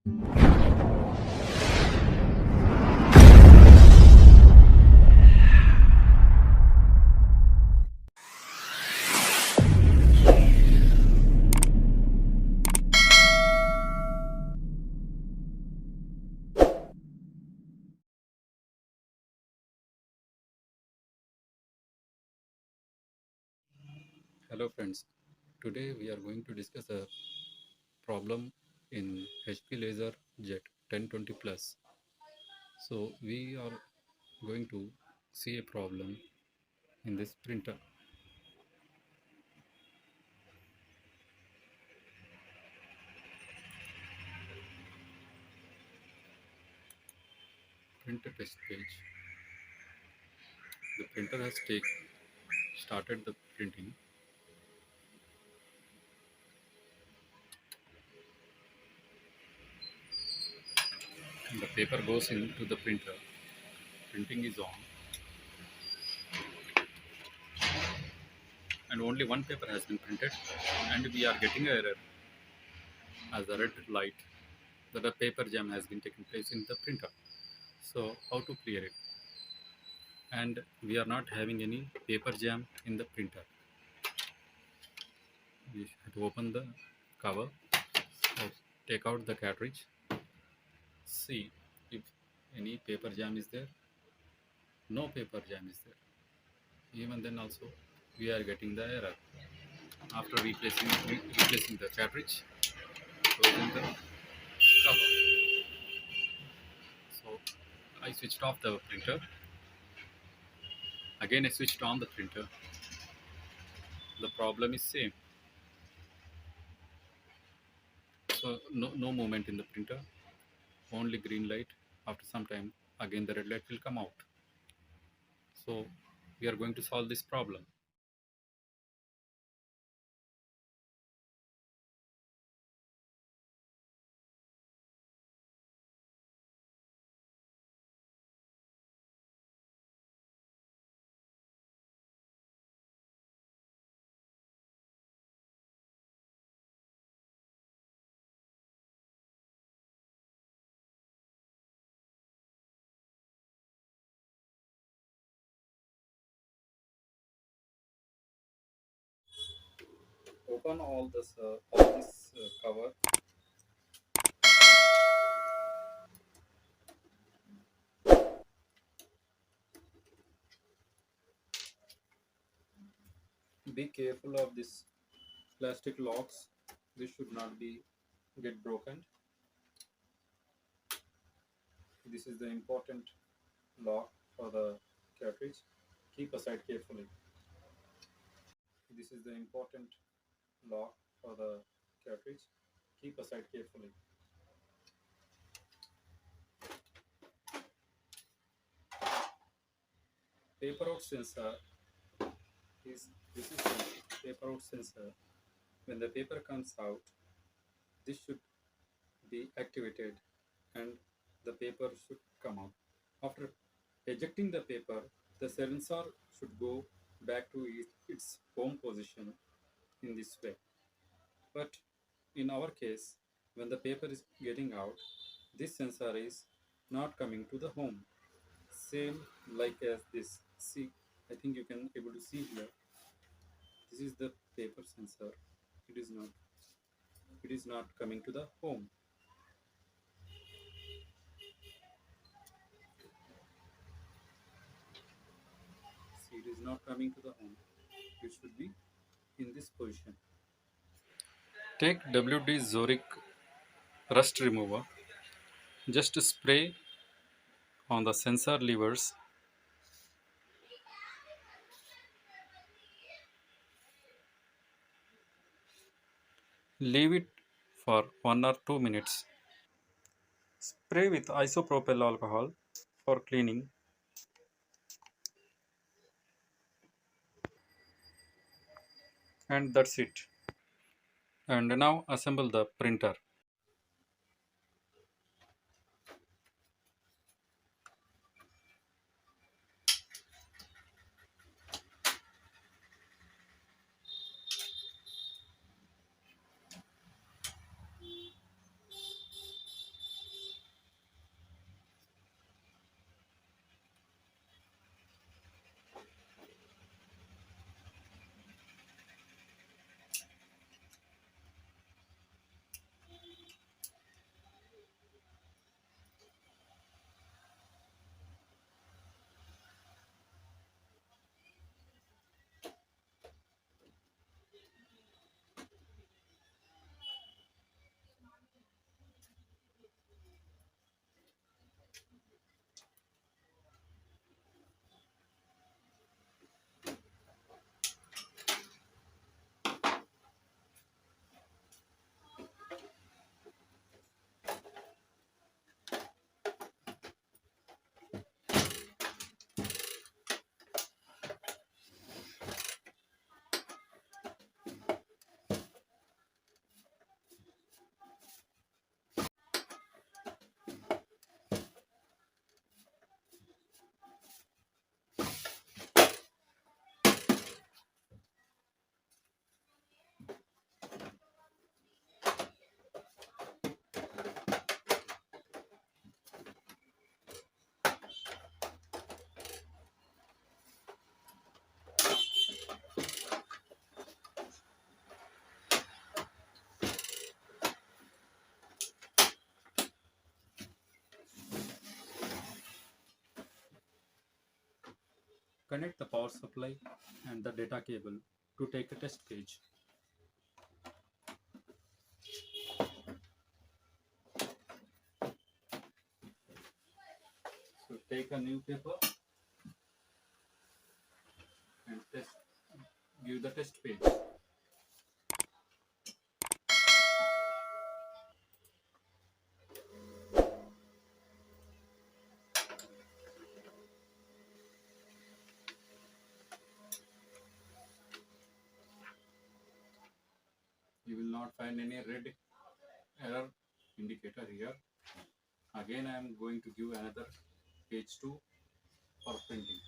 Hello friends, today we are going to discuss a problem in HP LaserJet 1020 Plus. So we are going to see a problem in this printer. Printer test page. The printer has started the printing. The paper goes into the printer. Printing is on, and only one paper has been printed, and we are getting an error as a red light that a paper jam has been taken place in the printer. So how to clear it? And we are not having any paper jam in the printer. We have to open the cover or take out the cartridge, see if any paper jam is there. No paper jam is there. Even then also we are getting the error. After replacing the cartridge, closing the cover. So I switched off the printer. Again I switched on the printer. The problem is same. So no movement in the printer, only green light. After some time again the red light will come out. So we are going to solve this problem. Open all this cover. Be careful of this plastic locks. This should not be get broken. This is the important lock for the cartridge. Keep aside carefully. This is the important lock for the cartridge. Keep aside carefully. Paper out sensor is this is the paper out sensor. When the paper comes out, this should be activated and the paper should come out. After ejecting the paper, the sensor should go back to its home position in this way. But in our case, when the paper is getting out, this sensor is not coming to the home. Same like as this. See, I think you can able to see here. This is the paper sensor. It is not. It is not coming to the home. See, it is not coming to the home. It should be in this position. Take WD Zoric rust remover. Just spray on the sensor levers. Leave it for 1 or 2 minutes. Spray with isopropyl alcohol for cleaning. And that's it. And now assemble the printer. Connect the power supply and the data cable to take a test page. So take a new paper and give the test page. You will not find any red error indicator here. Again, I am going to give another page 2 for printing.